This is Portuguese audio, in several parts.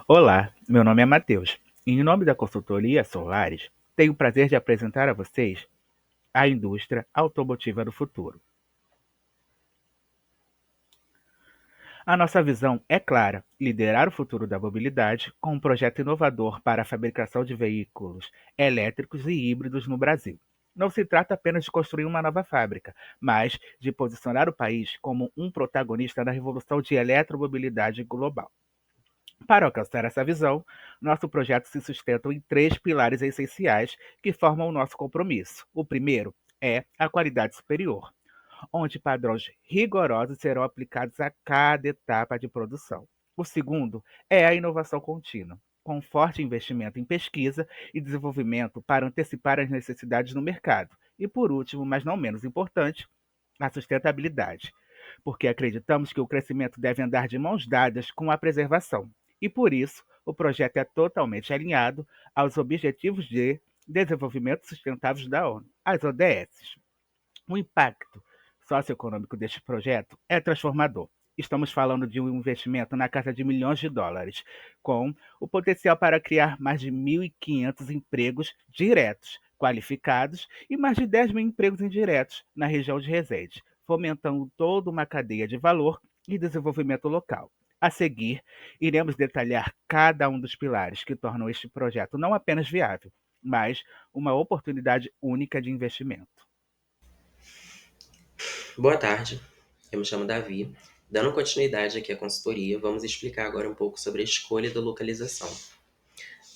Olá, meu nome é Matheus. Em nome da consultoria Solares, tenho o prazer de apresentar a vocês a indústria automotiva do futuro. A nossa visão é clara: liderar o futuro da mobilidade com um projeto inovador para a fabricação de veículos elétricos e híbridos no Brasil. Não se trata apenas de construir uma nova fábrica, mas de posicionar o país como um protagonista na revolução de eletromobilidade global. Para alcançar essa visão, nosso projeto se sustenta em três pilares essenciais que formam o nosso compromisso. O primeiro é a qualidade superior, onde padrões rigorosos serão aplicados a cada etapa de produção. O segundo é a inovação contínua, com forte investimento em pesquisa e desenvolvimento para antecipar as necessidades no mercado. E por último, mas não menos importante, a sustentabilidade, porque acreditamos que o crescimento deve andar de mãos dadas com a preservação. E por isso, o projeto é totalmente alinhado aos Objetivos de Desenvolvimento Sustentável da ONU, as ODS. O impacto socioeconômico deste projeto é transformador. Estamos falando de um investimento na casa de milhões de dólares, com o potencial para criar mais de 1.500 empregos diretos, qualificados, e mais de 10 mil empregos indiretos na região de Resende, fomentando toda uma cadeia de valor e desenvolvimento local. A seguir, iremos detalhar cada um dos pilares que tornam este projeto não apenas viável, mas uma oportunidade única de investimento. Boa tarde, eu me chamo Davi. Dando continuidade aqui à consultoria, vamos explicar agora um pouco sobre a escolha da localização.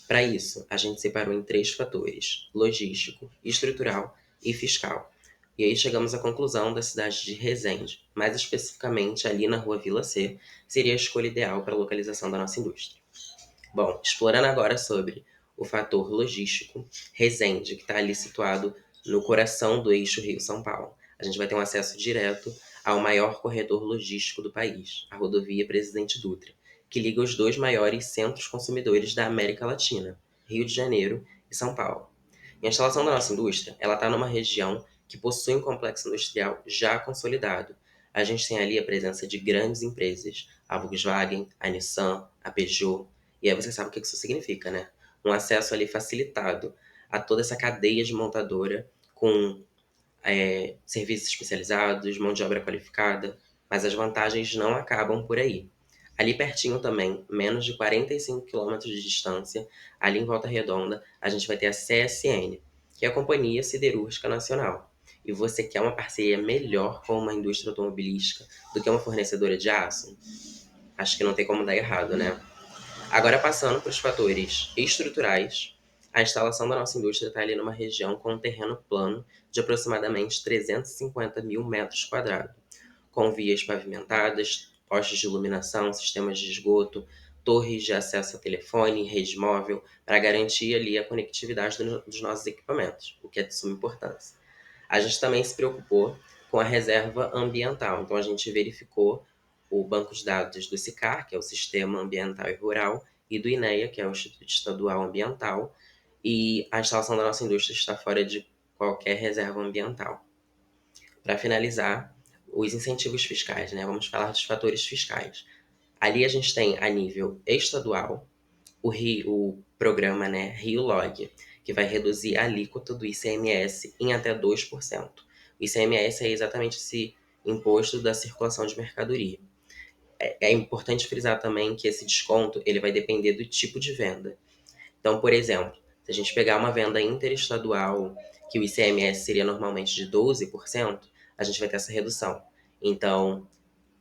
Para isso, a gente separou em três fatores: logístico, estrutural e fiscal. E aí chegamos à conclusão da cidade de Resende, mais especificamente ali na rua Vila C, seria a escolha ideal para a localização da nossa indústria. Bom, explorando agora sobre o fator logístico, Resende, que está ali situado no coração do eixo Rio-São Paulo. A gente vai ter um acesso direto ao maior corredor logístico do país, a rodovia Presidente Dutra, que liga os dois maiores centros consumidores da América Latina, Rio de Janeiro e São Paulo. E a instalação da nossa indústria, ela está numa região que possui um complexo industrial já consolidado. A gente tem ali a presença de grandes empresas, a Volkswagen, a Nissan, a Peugeot, e aí você sabe o que isso significa, né? Um acesso ali facilitado a toda essa cadeia de montadora com serviços especializados, mão de obra qualificada, mas as vantagens não acabam por aí. Ali pertinho também, menos de 45 quilômetros de distância, ali em Volta Redonda, a gente vai ter a CSN, que é a Companhia Siderúrgica Nacional. E você quer uma parceria melhor com uma indústria automobilística do que uma fornecedora de aço? Acho que não tem como dar errado, né? Agora, passando para os fatores estruturais, a instalação da nossa indústria está ali numa região com um terreno plano de aproximadamente 350 mil metros quadrados, com vias pavimentadas, postes de iluminação, sistemas de esgoto, torres de acesso a telefone, rede móvel, para garantir ali a conectividade dos nossos equipamentos, o que é de suma importância. A gente também se preocupou com a reserva ambiental, então a gente verificou o banco de dados do SICAR, que é o Sistema Ambiental e Rural, e do INEA, que é o Instituto Estadual Ambiental, e a instalação da nossa indústria está fora de qualquer reserva ambiental. Para finalizar, os incentivos fiscais, né? Vamos falar dos fatores fiscais. Ali a gente tem a nível estadual o programa, né, Rio Log, que vai reduzir a alíquota do ICMS em até 2%. O ICMS é exatamente esse imposto da circulação de mercadoria. É importante frisar também que esse desconto ele vai depender do tipo de venda. Então, por exemplo, se a gente pegar uma venda interestadual, que o ICMS seria normalmente de 12%, a gente vai ter essa redução. Então,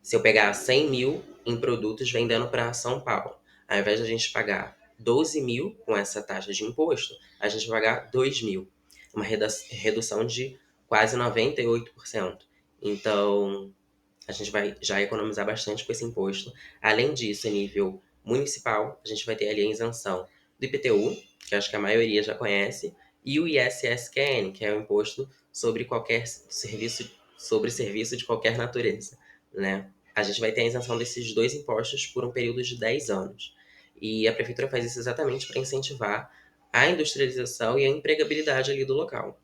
se eu pegar 100 mil em produtos vendendo para São Paulo, ao invés de a gente pagar 12 mil com essa taxa de imposto, a gente vai pagar 2 mil. Uma redução de quase 98%. Então, a gente vai já economizar bastante com esse imposto. Além disso, a nível municipal, a gente vai ter ali a isenção do IPTU, que acho que a maioria já conhece, e o ISSQN, que é o imposto sobre qualquer serviço, sobre serviço de qualquer natureza, né? A gente vai ter a isenção desses dois impostos por um período de 10 anos. E a prefeitura faz isso exatamente para incentivar a industrialização e a empregabilidade ali do local.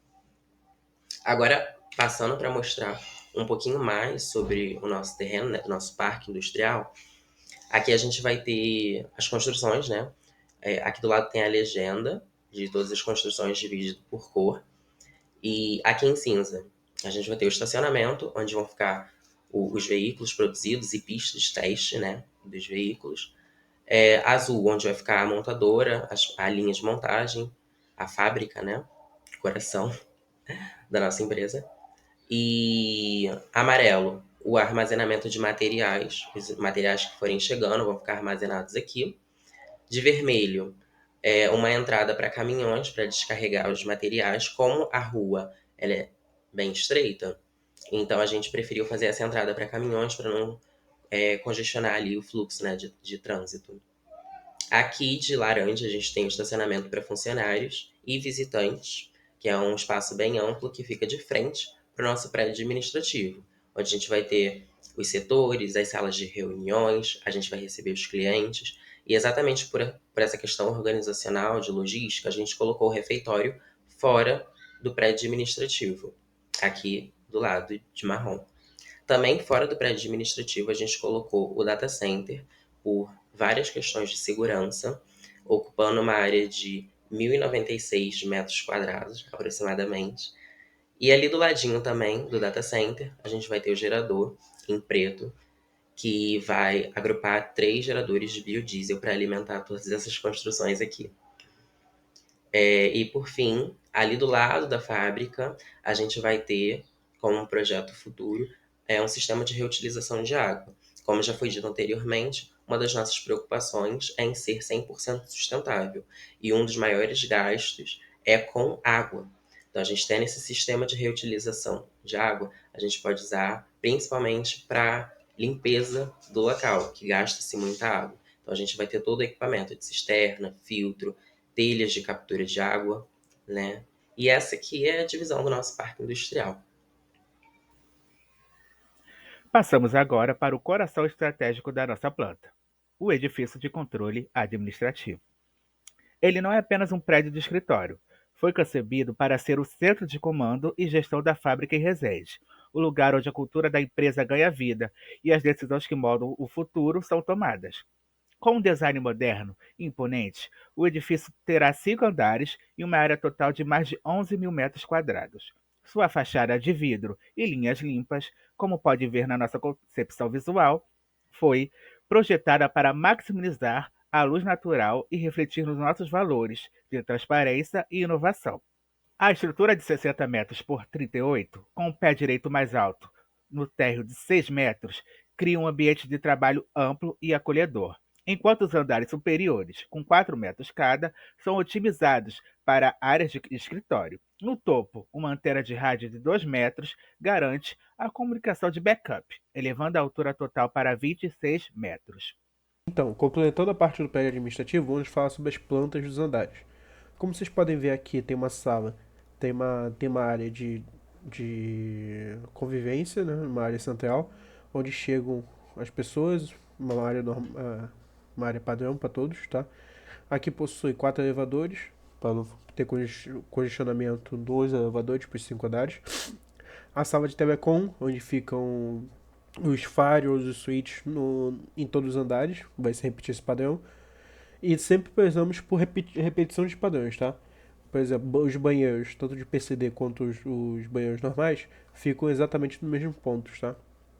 Agora, passando para mostrar um pouquinho mais sobre o nosso terreno, né, do nosso parque industrial, Aqui a gente vai ter as construções, né? Aqui do lado tem a legenda de todas as construções dividido por cor. E aqui em cinza a gente vai ter o estacionamento, onde vão ficar os veículos produzidos e pistas de teste, né? Dos veículos. Azul, onde vai ficar a montadora, a linha de montagem, a fábrica, né? Coração da nossa empresa. E amarelo, o armazenamento de materiais. Os materiais que forem chegando vão ficar armazenados aqui. De vermelho, uma entrada para caminhões para descarregar os materiais. Como a rua ela é bem estreita, então a gente preferiu fazer essa entrada para caminhões para não congestionar ali o fluxo, né, de trânsito. Aqui de laranja a gente tem o estacionamento para funcionários e visitantes, que é um espaço bem amplo que fica de frente para o nosso prédio administrativo, onde a gente vai ter os setores, as salas de reuniões, a gente vai receber os clientes, e exatamente por essa questão organizacional, de logística, a gente colocou o refeitório fora do prédio administrativo, aqui do lado de marrom. Também fora do prédio administrativo, a gente colocou o data center por várias questões de segurança, ocupando uma área de 1.096 metros quadrados, aproximadamente. E ali do ladinho também do data center, a gente vai ter o gerador em preto, que vai agrupar 3 geradores de biodiesel para alimentar todas essas construções aqui. E por fim, ali do lado da fábrica, a gente vai ter, como um projeto futuro, um sistema de reutilização de água. Como já foi dito anteriormente, uma das nossas preocupações é em ser 100% sustentável. E um dos maiores gastos é com água. Então, a gente tem esse sistema de reutilização de água, a gente pode usar principalmente para limpeza do local, que gasta-se muita água. Então, a gente vai ter todo o equipamento de cisterna, filtro, telhas de captura de água, né? E essa aqui é a divisão do nosso parque industrial. Passamos agora para o coração estratégico da nossa planta, o edifício de controle administrativo. Ele não é apenas um prédio de escritório. Foi concebido para ser o centro de comando e gestão da fábrica em Resende, o lugar onde a cultura da empresa ganha vida e as decisões que moldam o futuro são tomadas. Com um design moderno e imponente, o edifício terá 5 andares e uma área total de mais de 11 mil metros quadrados. Sua fachada de vidro e linhas limpas, como pode ver na nossa concepção visual, foi projetada para maximizar a luz natural e refletir nos nossos valores de transparência e inovação. A estrutura de 60 metros por 38, com o pé direito mais alto, no térreo de 6 metros, cria um ambiente de trabalho amplo e acolhedor, enquanto os andares superiores, com 4 metros cada, são otimizados para áreas de escritório. No topo, uma antena de rádio de 2 metros garante a comunicação de backup, elevando a altura total para 26 metros. Então, complementando a parte do prédio administrativo, vamos falar sobre as plantas dos andares. Como vocês podem ver aqui, tem uma sala, tem uma área de convivência, né, uma área central, onde chegam as pessoas, uma área padrão para todos, tá? Aqui possui 4 elevadores, para não ter congestionamento dos elevadores para os 5 andares. A sala de telecom, onde ficam os firewalls e switches em todos os andares, vai se repetir esse padrão. E sempre prezamos por repetição de padrões, tá? Por exemplo, os banheiros, tanto de PCD quanto os banheiros normais, ficam exatamente no mesmo ponto, tá?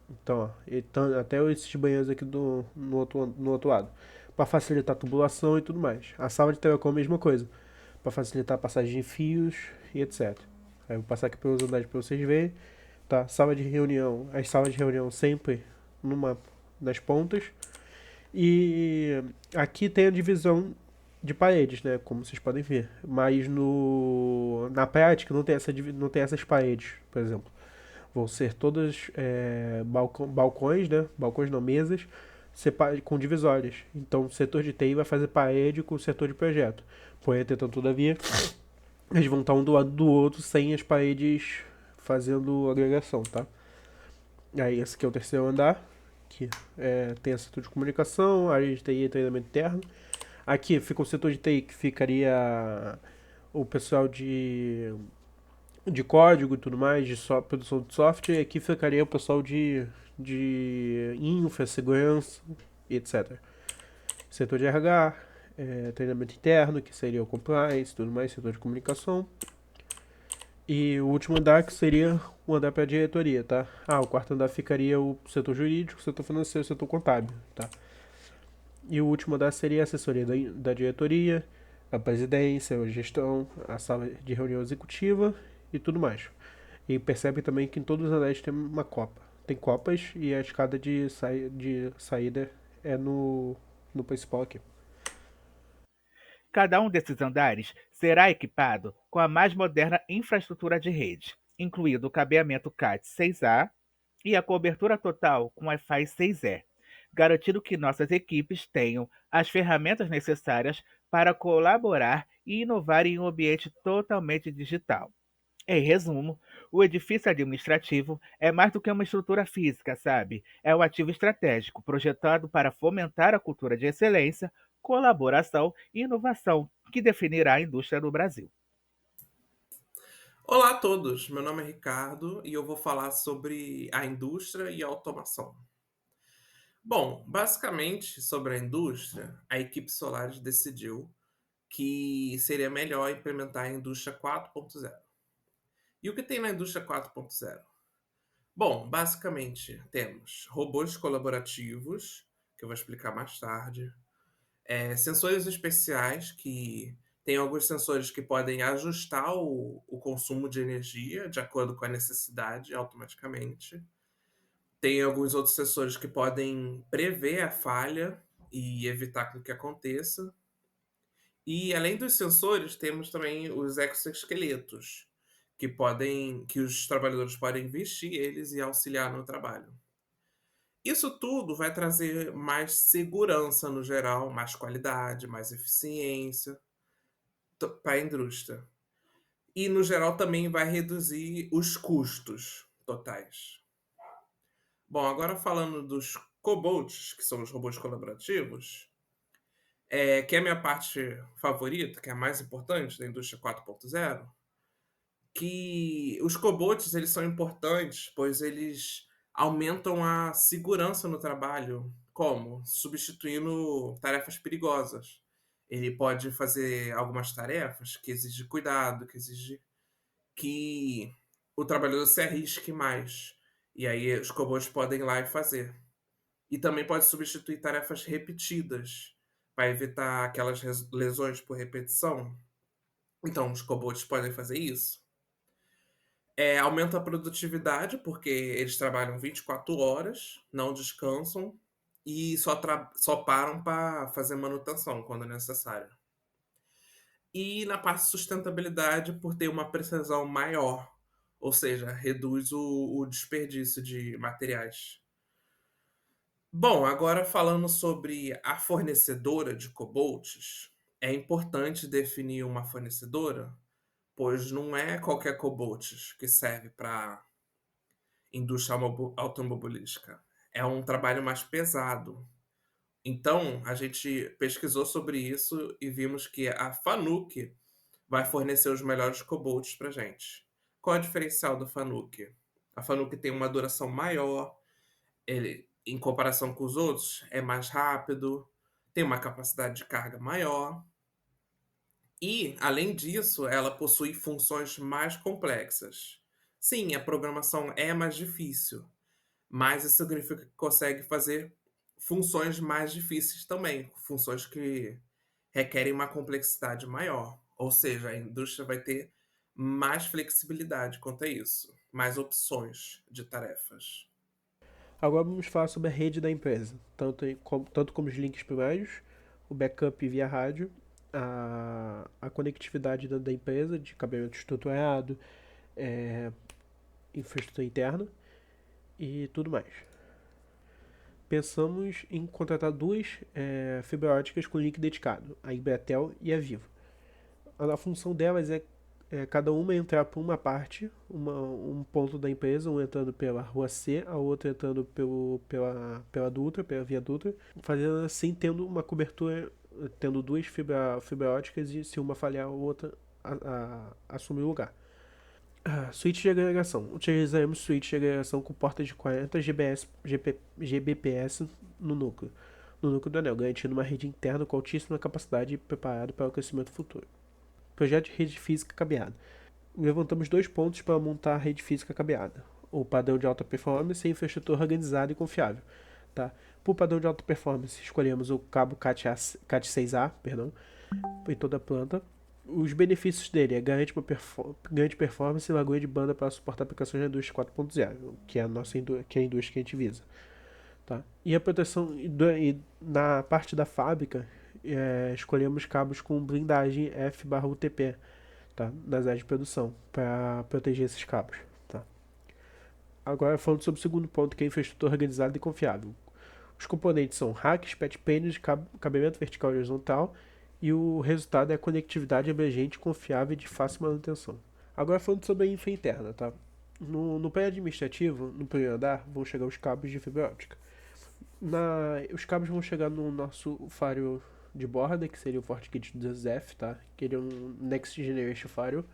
Então, ó, até esses banheiros aqui no outro lado. Para facilitar a tubulação e tudo mais. A sala de telecom é a mesma coisa. Para facilitar a passagem de fios e etc. Aí eu vou passar aqui pelos andares para vocês verem. Tá? Sala de reunião. As salas de reunião sempre numa das pontas. E aqui tem a divisão de paredes, né? Como vocês podem ver. Mas na prática não tem essas paredes, por exemplo. Vão ser todas balcões, né? Balcões não, mesas, com divisórias. Então o setor de TI vai fazer parede com o setor de projeto. Porém, entretanto, todavia, eles vão estar um do lado do outro sem as paredes fazendo agregação, tá? Aí esse aqui é o terceiro andar, que tem a setor de comunicação, área de TI e treinamento interno. Aqui fica o setor de TI, que ficaria o pessoal de código e tudo mais, produção de software. E aqui ficaria o pessoal de infra, segurança e etc. Setor de RH, treinamento interno, que seria o compliance, tudo mais, setor de comunicação. E o último andar que seria o andar para a diretoria, tá? O quarto andar ficaria o setor jurídico, o setor financeiro, o setor contábil, tá? E o último andar seria a assessoria da diretoria, a presidência, a gestão, a sala de reunião executiva e tudo mais. E percebe também que em todos os andares tem uma copa. Tem copas e a escada de saída é no principal aqui. Cada um desses andares será equipado com a mais moderna infraestrutura de rede, incluindo o cabeamento CAT 6A e a cobertura total com Wi-Fi 6E, garantindo que nossas equipes tenham as ferramentas necessárias para colaborar e inovar em um ambiente totalmente digital. Em resumo, o edifício administrativo é mais do que uma estrutura física, sabe? É um ativo estratégico projetado para fomentar a cultura de excelência, colaboração e inovação que definirá a indústria no Brasil. Olá a todos, meu nome é Ricardo e eu vou falar sobre a indústria e a automação. Bom, basicamente sobre a indústria, a equipe Solaris decidiu que seria melhor implementar a indústria 4.0. E o que tem na indústria 4.0? Bom, basicamente temos robôs colaborativos, que eu vou explicar mais tarde, sensores especiais, que tem alguns sensores que podem ajustar o consumo de energia de acordo com a necessidade automaticamente. Tem alguns outros sensores que podem prever a falha e evitar com que aconteça. E além dos sensores, temos também os exoesqueletos, que os trabalhadores podem vestir eles e auxiliar no trabalho. Isso tudo vai trazer mais segurança no geral, mais qualidade, mais eficiência para a indústria. E no geral também vai reduzir os custos totais. Bom, agora falando dos cobots, que são os robôs colaborativos, que é a minha parte favorita, que é a mais importante da indústria 4.0, que os cobots eles são importantes, pois eles aumentam a segurança no trabalho. Como? Substituindo tarefas perigosas. Ele pode fazer algumas tarefas que exigem cuidado, que exigem que o trabalhador se arrisque mais. E aí os cobots podem ir lá e fazer. E também pode substituir tarefas repetidas para evitar aquelas lesões por repetição. Então, os cobots podem fazer isso. Aumenta a produtividade, porque eles trabalham 24 horas, não descansam e só param para fazer manutenção quando necessário. E na parte de sustentabilidade, por ter uma precisão maior, ou seja, reduz o desperdício de materiais. Bom, agora falando sobre a fornecedora de cobolts, é importante definir uma fornecedora, pois não é qualquer cobolt que serve para indústria automobilística. É um trabalho mais pesado. Então, a gente pesquisou sobre isso e vimos que a Fanuc vai fornecer os melhores cobolts para gente. Qual é o diferencial da Fanuc? A Fanuc tem uma duração maior, ele, em comparação com os outros, é mais rápido, tem uma capacidade de carga maior e, além disso, ela possui funções mais complexas. Sim, a programação é mais difícil, mas isso significa que consegue fazer funções mais difíceis também, funções que requerem uma complexidade maior. Ou seja, a indústria vai ter mais flexibilidade quanto a isso, mais opções de tarefas. Agora vamos falar sobre a rede da empresa, tanto como os links primários, o backup via rádio, a conectividade da empresa, de cabeamento estruturado, infraestrutura interna e tudo mais. Pensamos em contratar duas fibra óticas com link dedicado, a Ibratel e a Vivo. A função delas é cada uma entrar por uma parte, um ponto da empresa, um entrando pela rua C, a outra entrando pela Dutra, pela via Dutra, fazendo assim, tendo uma cobertura, tendo duas fibra óticas e se uma falhar, a outra assume o lugar. Switch de agregação. Utilizaremos switch de agregação com porta de 40 Gbps no núcleo. no núcleo do anel, garantindo uma rede interna com altíssima capacidade e preparada para o crescimento futuro. Projeto de rede física cabeada. Levantamos 2 pontos para montar a rede física cabeada: o padrão de alta performance e a infraestrutura organizada e confiável. Tá? Para o padrão de alta performance, escolhemos o cabo CAT6A, em toda a planta. Os benefícios dele é ganho de performance e largura de banda para suportar aplicações da indústria 4.0, que é a indústria que a gente visa. Tá? E a proteção, e na parte da fábrica, escolhemos cabos com blindagem F/UTP, tá? Nas áreas de produção, para proteger esses cabos. Tá? Agora, falando sobre o segundo ponto, que é a infraestrutura organizada e confiável. Os componentes são racks, patch panels, cabeamento vertical e horizontal, e o resultado é a conectividade abrangente, confiável e de fácil manutenção. Agora, falando sobre a infra interna. Tá? No prédio administrativo, no primeiro andar, vão chegar os cabos de fibra óptica. Os cabos vão chegar no nosso firewall de borda, que seria o FortiGate 2F, tá? Que ele é um Next Generation Firewall.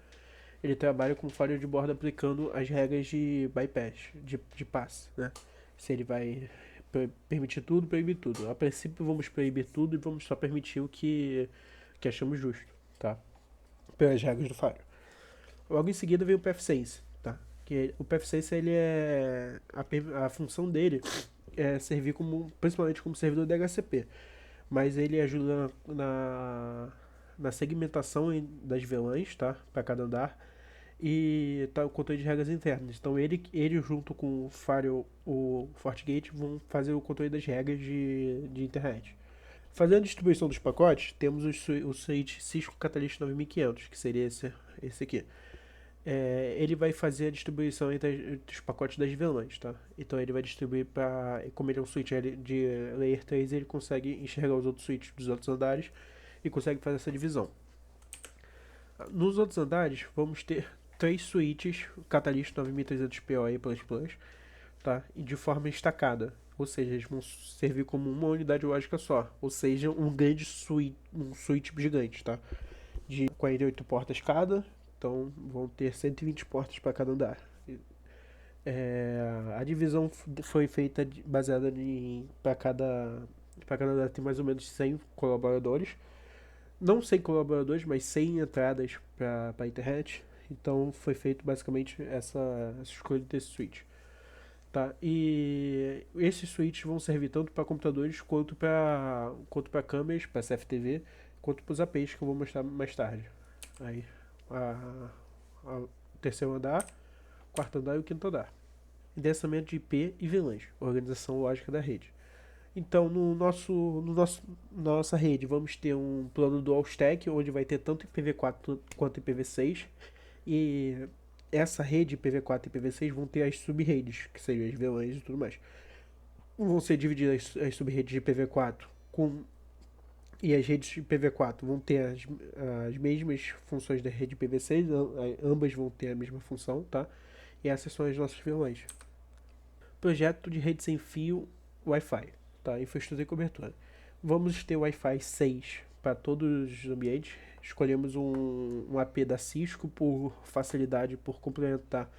Ele trabalha com firewall de borda aplicando as regras de bypass, de pass, né? Se ele vai permitir tudo, proibir tudo. A princípio vamos proibir tudo e vamos só permitir o que achamos justo, tá? Pelas regras do firewall. Logo em seguida vem o PFSense, tá? Que o PFSense, ele é a função dele é servir principalmente como servidor DHCP, mas ele ajuda na segmentação das VLANs, tá? Para cada andar, e tá o controle de regras internas. Então ele junto com o firewall, o FortiGate, vão fazer o controle das regras de internet. Fazendo a distribuição dos pacotes, temos o switch Cisco Catalyst 9500, que seria esse aqui. Ele vai fazer a distribuição entre os pacotes das VLANs, tá? Então ele vai distribuir como ele é um switch de Layer 3, ele consegue enxergar os outros switches dos outros andares e consegue fazer essa divisão. Nos outros andares, vamos ter 3 switches Catalyst 9300PoE++, tá? E de forma estacada, ou seja, eles vão servir como uma unidade lógica só, ou seja, um grande switch gigante, tá? De 48 portas cada. Então vão ter 120 portas para cada andar. A divisão foi feita baseada para cada andar tem mais ou menos 100 colaboradores. Não 100 colaboradores, mas 100 entradas para a internet. Então foi feito basicamente essa escolha desse switch. Tá? E esses switches vão servir tanto para computadores quanto para câmeras, para CFTV, quanto para os APIs, que eu vou mostrar mais tarde. Aí, o terceiro andar, o quarto andar e o quinto andar. Endereçamento de IP e VLANs, organização lógica da rede. Então, nossa rede, vamos ter um plano dual stack, onde vai ter tanto IPv4 quanto IPv6. E essa rede IPv4 e IPv6 vão ter as sub-redes, que seriam as VLANs e tudo mais. Vão ser divididas as sub-redes de IPv4 e as redes de IPv4 vão ter as mesmas funções da rede IPv6, ambas vão ter a mesma função, tá? E essas são as nossas VLANs. Projeto de rede sem fio Wi-Fi, tá? Infraestrutura e cobertura. Vamos ter Wi-Fi 6 para todos os ambientes. Escolhemos um AP da Cisco por facilidade, por complementar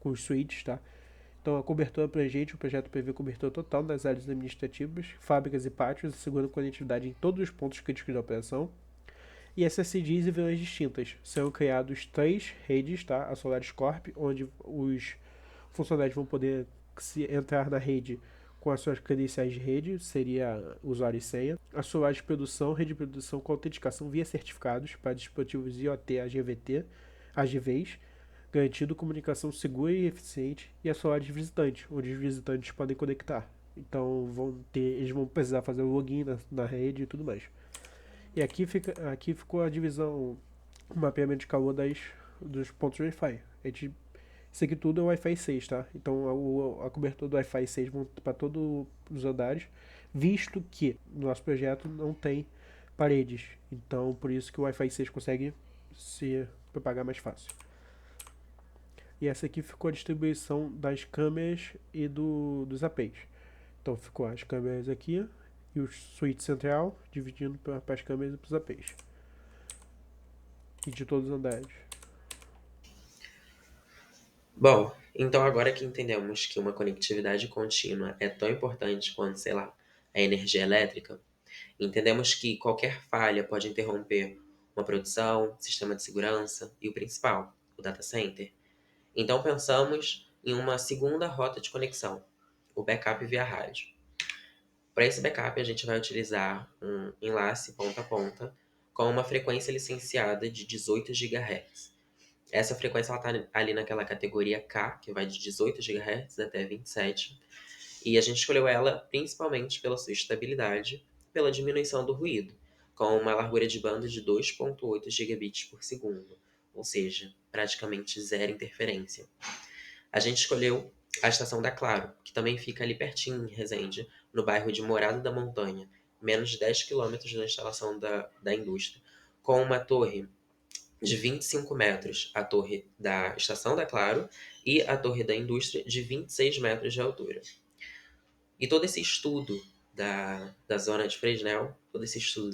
com os switches, tá? Então a cobertura abrangente, o projeto prevê cobertura total das áreas administrativas, fábricas e pátios, assegurando conectividade em todos os pontos críticos da operação. E SSDs e VLANs distintas. Serão criados 3 redes, tá? A Solaris Corp, onde os funcionários vão poder entrar na rede com as suas credenciais de rede, seria usuário e senha. A Solaris Produção, rede de produção com autenticação via certificados para dispositivos IoT AGVs, garantindo comunicação segura e eficiente, e a Solaris Visitante, onde os visitantes podem conectar. Então eles vão precisar fazer o login na rede e tudo mais. E aqui ficou a divisão, o mapeamento de calor dos pontos Wi-Fi. Isso aqui tudo é Wi-Fi 6, tá? Então a cobertura do Wi-Fi 6 vão para todos os andares, visto que no nosso projeto não tem paredes. Então por isso que o Wi-Fi 6 consegue se propagar mais fácil. E essa aqui ficou a distribuição das câmeras e dos APs. Então ficou as câmeras aqui e o switch central, dividindo para as câmeras e para os APs. E de todos os andares. Bom, então agora que entendemos que uma conectividade contínua é tão importante quanto, sei lá, a energia elétrica, entendemos que qualquer falha pode interromper uma produção, sistema de segurança e o principal, o data center. Então pensamos em uma segunda rota de conexão, o backup via rádio. Para esse backup, a gente vai utilizar um enlace ponta a ponta com uma frequência licenciada de 18 GHz. Essa frequência está ali naquela categoria K, que vai de 18 GHz até 27, e a gente escolheu ela principalmente pela sua estabilidade e pela diminuição do ruído, com uma largura de banda de 2.8 gigabits por segundo, ou seja, praticamente zero interferência. A gente escolheu a estação da Claro, que também fica ali pertinho em Resende, no bairro de Morada da Montanha, menos de 10 quilômetros da instalação da indústria, com uma torre de 25 metros, a torre da estação da Claro, e a torre da indústria de 26 metros de altura. E todo esse estudo da zona de Fresnel, todo esse estudo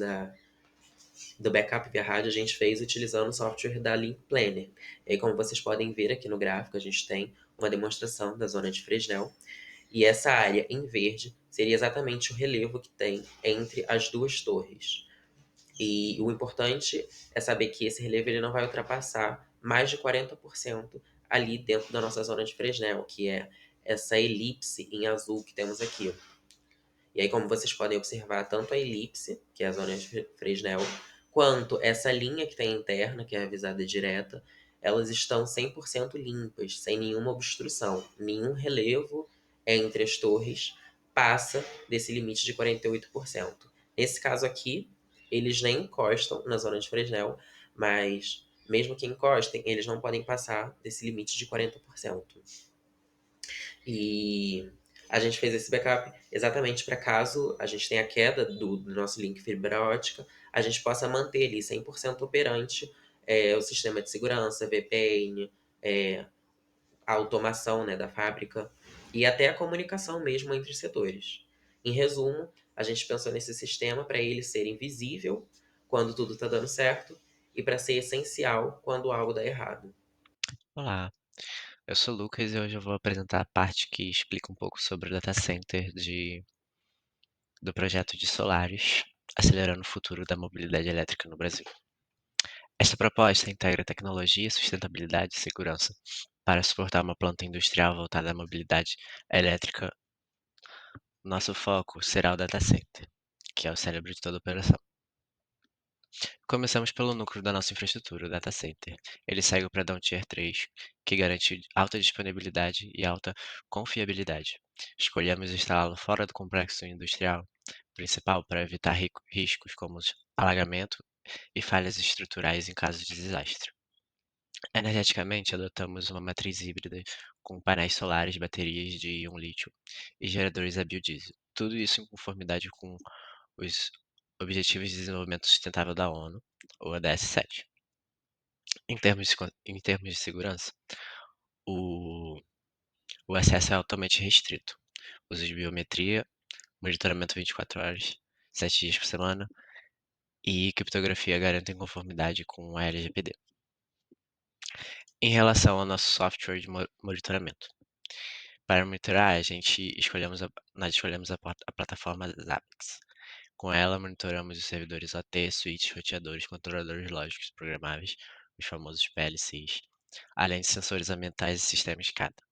do backup via rádio, a gente fez utilizando o software da Link Planner. E aí, como vocês podem ver aqui no gráfico, a gente tem uma demonstração da zona de Fresnel. E essa área em verde seria exatamente o relevo que tem entre as duas torres. E o importante é saber que esse relevo ele não vai ultrapassar mais de 40% ali dentro da nossa zona de Fresnel, que é essa elipse em azul que temos aqui. E aí, como vocês podem observar, tanto a elipse, que é a zona de Fresnel, quanto essa linha que tem interna, que é a visada direta, elas estão 100% limpas, sem nenhuma obstrução. Nenhum relevo entre as torres passa desse limite de 48%. Nesse caso aqui, eles nem encostam na zona de Fresnel, mas mesmo que encostem, eles não podem passar desse limite de 40%. E a gente fez esse backup exatamente para caso a gente tenha a queda do nosso link fibra ótica, a gente possa manter ali 100% operante o sistema de segurança, VPN, a automação, né, da fábrica e até a comunicação mesmo entre os setores. Em resumo, a gente pensou nesse sistema para ele ser invisível quando tudo está dando certo e para ser essencial quando algo dá errado. Olá, eu sou o Lucas e hoje eu vou apresentar a parte que explica um pouco sobre o data center do projeto de Solaris, acelerando o futuro da mobilidade elétrica no Brasil. Esta proposta integra tecnologia, sustentabilidade e segurança para suportar uma planta industrial voltada à mobilidade elétrica. Nosso foco será o data center, que é o cérebro de toda operação. Começamos pelo núcleo da nossa infraestrutura, o data center. Ele segue o padrão Tier 3, que garante alta disponibilidade e alta confiabilidade. Escolhemos instalá-lo fora do complexo industrial principal para evitar riscos como alagamento e falhas estruturais em caso de desastre. Energeticamente, adotamos uma matriz híbrida com painéis solares, baterias de íon lítio e geradores a biodiesel. Tudo isso em conformidade com os Objetivos de Desenvolvimento Sustentável da ONU, ou ODS 7. Em termos de segurança, o, o acesso é altamente restrito. Uso de biometria, monitoramento 24 horas, 7 dias por semana e criptografia garantem conformidade com a LGPD. Em relação ao nosso software de monitoramento, para monitorar, nós escolhemos a plataforma Zabbix. Com ela, monitoramos os servidores OT, switches, roteadores, controladores lógicos programáveis, os famosos PLCs, além de sensores ambientais e sistemas SCADA.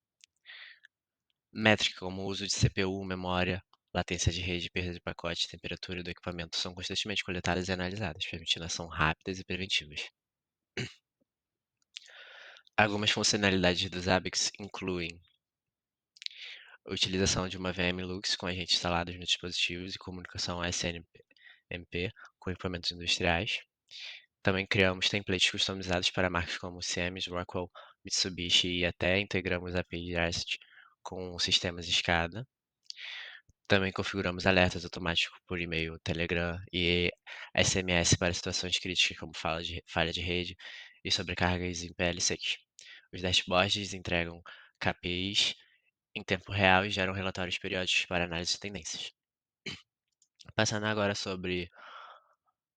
Métricas como o uso de CPU, memória, latência de rede, perda de pacote, temperatura do equipamento são constantemente coletadas e analisadas, permitindo ação rápidas e preventivas. Algumas funcionalidades do Zabbix incluem a utilização de uma VM Lux com agentes instalados nos dispositivos e comunicação SNMP com equipamentos industriais. Também criamos templates customizados para marcas como Siemens, Rockwell, Mitsubishi e até integramos API REST com sistemas SCADA. Também configuramos alertas automáticos por e-mail, Telegram e SMS para situações críticas como falha de rede e sobrecargas em PLCs. Os dashboards entregam KPIs em tempo real e geram relatórios periódicos para análise de tendências. Passando agora sobre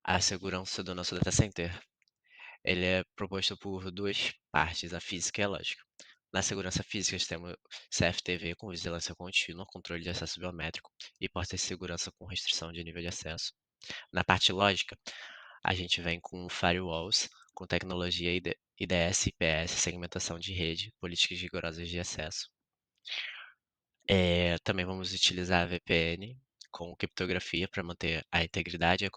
a segurança do nosso data center. Ele é proposto por duas partes, a física e a lógica. Na segurança física, temos CFTV com vigilância contínua, controle de acesso biométrico e portas de segurança com restrição de nível de acesso. Na parte lógica, a gente vem com firewalls, com tecnologia IDS, IPS, segmentação de rede, políticas rigorosas de acesso. Também vamos utilizar a VPN com criptografia para manter a integridade e a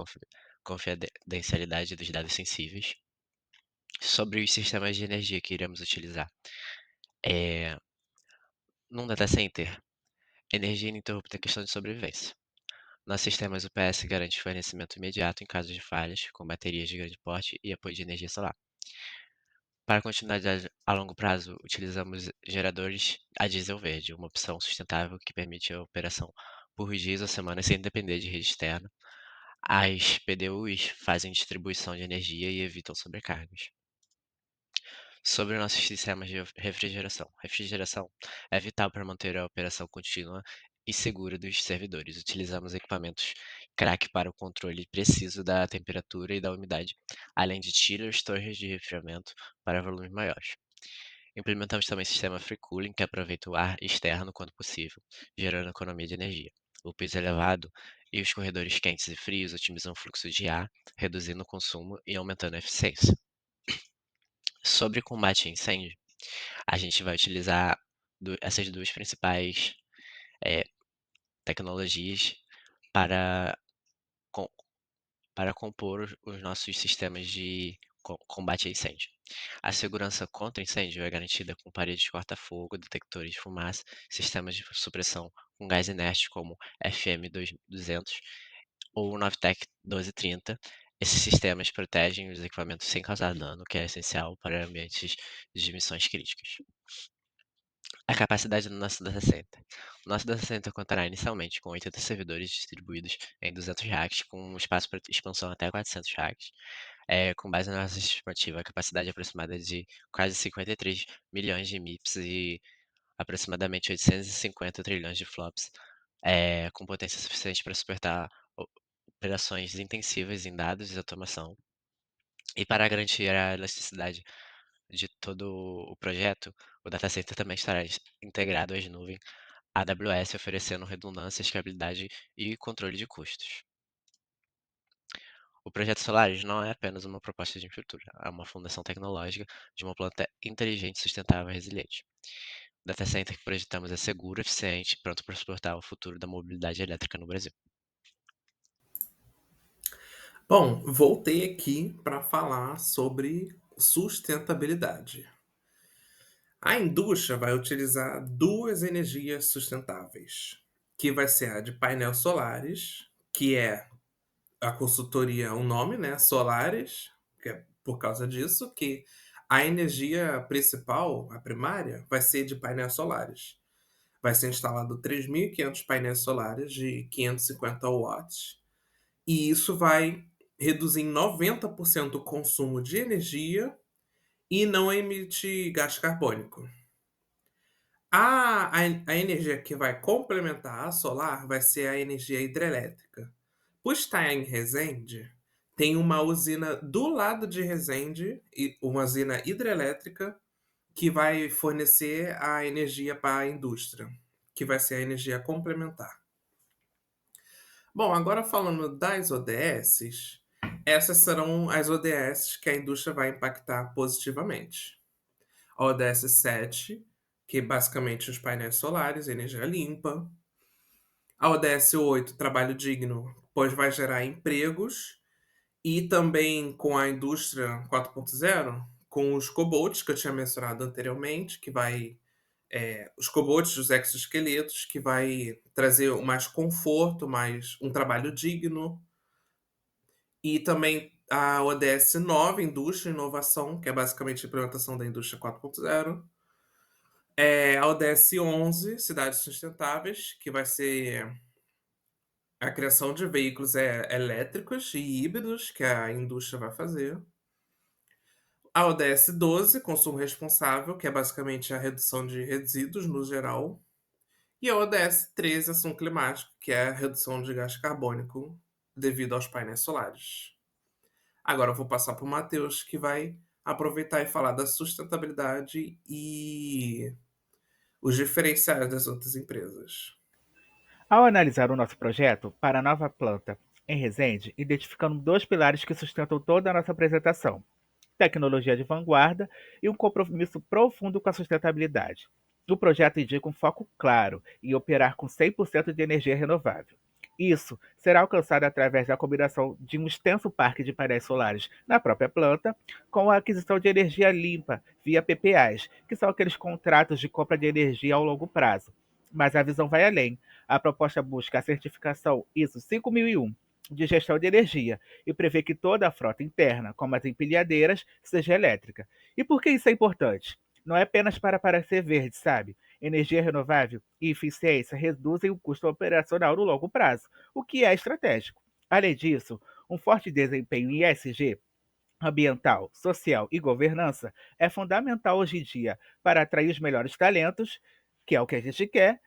confidencialidade dos dados sensíveis. Sobre os sistemas de energia que iremos utilizar. Num data center, energia ininterrupta é questão de sobrevivência. Nos sistemas UPS garante fornecimento imediato em caso de falhas, com baterias de grande porte e apoio de energia solar. Para continuidade a longo prazo, utilizamos geradores a diesel verde, uma opção sustentável que permite a operação por dias ou semanas sem depender de rede externa. As PDUs fazem distribuição de energia e evitam sobrecargas. Sobre nossos sistemas de refrigeração. Refrigeração é vital para manter a operação contínua e segura dos servidores. Utilizamos equipamentos CRAC para o controle preciso da temperatura e da umidade, além de chillers, torres de resfriamento para volumes maiores. Implementamos também sistema free cooling, que aproveita o ar externo quando possível, gerando economia de energia. O piso elevado e os corredores quentes e frios otimizam o fluxo de ar, reduzindo o consumo e aumentando a eficiência. Sobre combate a incêndio, a gente vai utilizar essas duas principais tecnologias para, com- para compor os nossos sistemas de combate a incêndio. A segurança contra incêndio é garantida com paredes de corta-fogo, detectores de fumaça, sistemas de supressão com gás inerte como FM200 ou o Novitec 1230. Esses sistemas protegem os equipamentos sem causar dano, que é essencial para ambientes de missões críticas. A capacidade do nosso data center. O nosso data center contará inicialmente com 80 servidores distribuídos em 200 racks, com espaço para expansão até 400 racks. Com base na nossa estimativa, a capacidade aproximada é de quase 53 milhões de MIPS e aproximadamente 850 trilhões de flops, com potência suficiente para suportar operações intensivas em dados e automação. E para garantir a elasticidade de todo o projeto, o data center também estará integrado às nuvens AWS, oferecendo redundância, escalabilidade e controle de custos. O projeto Solaris não é apenas uma proposta de infraestrutura, é uma fundação tecnológica de uma planta inteligente, sustentável e resiliente. O data center que projetamos é seguro, eficiente e pronto para suportar o futuro da mobilidade elétrica no Brasil. Bom, voltei aqui para falar sobre sustentabilidade. A indústria vai utilizar duas energias sustentáveis, que vai ser a de painéis solares, que é a consultoria, o nome, né, Solaris, que é por causa disso que a energia principal, a primária, vai ser de painéis solares. Vai ser instalado 3.500 painéis solares de 550 watts, e isso vai reduzir em 90% o consumo de energia e não emite gás carbônico. A energia que vai complementar a solar vai ser a energia hidrelétrica. Por estar em Resende, tem uma usina do lado de Resende, uma usina hidrelétrica, que vai fornecer a energia para a indústria, que vai ser a energia complementar. Bom, agora falando das ODSs, essas serão as ODSs que a indústria vai impactar positivamente. A ODS 7, que é basicamente os painéis solares, energia limpa. A ODS 8, trabalho digno, pois vai gerar empregos. E também com a indústria 4.0, com os cobots que eu tinha mencionado anteriormente, que vai os cobots, os exoesqueletos, que vai trazer mais conforto, mais um trabalho digno. E também a ODS 9, Indústria e Inovação, que é basicamente a implementação da indústria 4.0. A ODS 11, Cidades Sustentáveis, que vai ser a criação de veículos elétricos e híbridos que a indústria vai fazer. A ODS 12, Consumo Responsável, que é basicamente a redução de resíduos no geral. E a ODS 13, Ação Climática, que é a redução de gás carbônico devido aos painéis solares. Agora eu vou passar para o Matheus, que vai aproveitar e falar da sustentabilidade e os diferenciais das outras empresas. Ao analisar o nosso projeto para a nova planta em Resende, identificamos dois pilares que sustentam toda a nossa apresentação: tecnologia de vanguarda e um compromisso profundo com a sustentabilidade. O projeto indica um foco claro em operar com 100% de energia renovável. Isso será alcançado através da combinação de um extenso parque de painéis solares na própria planta, com a aquisição de energia limpa via PPAs, que são aqueles contratos de compra de energia ao longo prazo. Mas a visão vai além. A proposta busca a certificação ISO 5001 de gestão de energia e prevê que toda a frota interna, como as empilhadeiras, seja elétrica. E por que isso é importante? Não é apenas para parecer verde, sabe? Energia renovável e eficiência reduzem o custo operacional no longo prazo, o que é estratégico. Além disso, um forte desempenho em ESG, ambiental, social e governança, é fundamental hoje em dia para atrair os melhores talentos, que é o que a gente quer,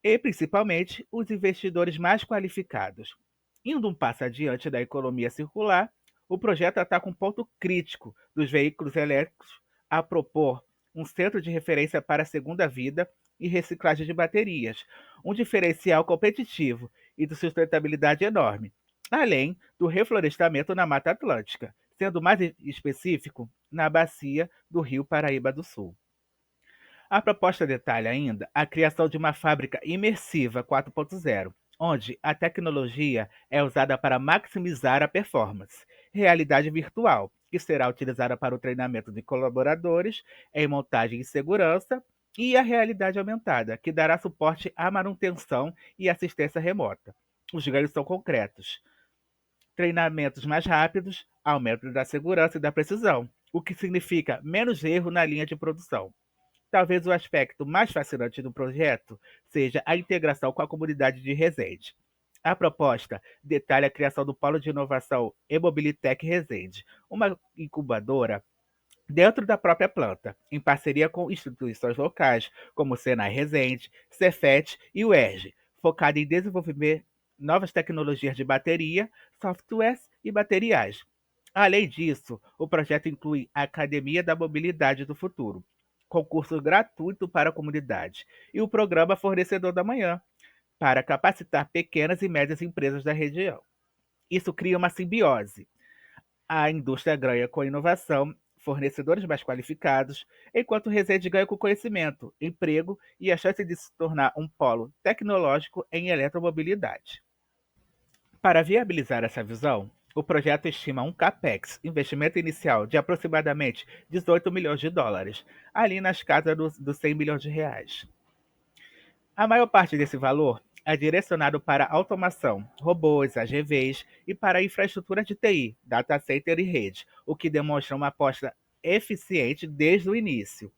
e principalmente os investidores mais qualificados. Indo um passo adiante da economia circular, o projeto ataca um ponto crítico dos veículos elétricos a propor um centro de referência para a segunda vida e reciclagem de baterias, um diferencial competitivo e de sustentabilidade enorme, além do reflorestamento na Mata Atlântica, sendo mais específico na bacia do Rio Paraíba do Sul. A proposta detalha ainda a criação de uma fábrica imersiva 4.0, onde a tecnologia é usada para maximizar a performance, realidade virtual, que será utilizada para o treinamento de colaboradores em montagem e segurança, e a realidade aumentada, que dará suporte à manutenção e assistência remota. Os ganhos são concretos: treinamentos mais rápidos, aumento da segurança e da precisão, o que significa menos erro na linha de produção. Talvez o aspecto mais fascinante do projeto seja a integração com a comunidade de Resende. A proposta detalha a criação do Polo de Inovação e-Mobilitec Resende, uma incubadora dentro da própria planta, em parceria com instituições locais, como o Senai Resende, Cefet e o ERJ, focada em desenvolver novas tecnologias de bateria, softwares e materiais. Além disso, o projeto inclui a Academia da Mobilidade do Futuro, concurso gratuito para a comunidade, e o programa Fornecedor da Manhã, para capacitar pequenas e médias empresas da região. Isso cria uma simbiose. A indústria ganha com inovação, fornecedores mais qualificados, enquanto o Resende ganha com conhecimento, emprego e a chance de se tornar um polo tecnológico em eletromobilidade. Para viabilizar essa visão, o projeto estima um capex, investimento inicial, de aproximadamente 18 milhões de dólares, ali nas casas dos 100 milhões de reais. A maior parte desse valor é direcionado para automação, robôs, AGVs e para a infraestrutura de TI, data center e rede, o que demonstra uma aposta eficiente desde o início.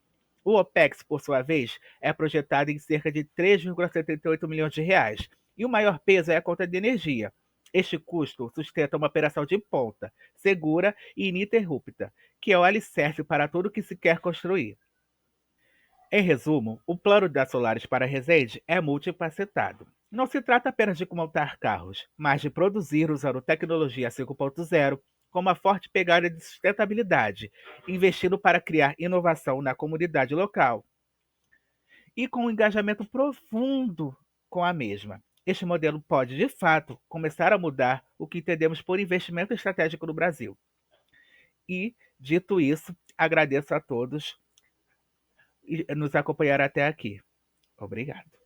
O OPEX, por sua vez, é projetado em cerca de 3,78 milhões de reais, e o maior peso é a conta de energia. Este custo sustenta uma operação de ponta, segura e ininterrupta, que é o alicerce para tudo que se quer construir. Em resumo, o plano da Solaris para Resende é multifacetado. Não se trata apenas de montar carros, mas de produzir usando tecnologia 5.0 com uma forte pegada de sustentabilidade, investindo para criar inovação na comunidade local e com um engajamento profundo com a mesma. Este modelo pode, de fato, começar a mudar o que entendemos por investimento estratégico no Brasil. E, dito isso, agradeço a todos e nos acompanhar até aqui. Obrigado.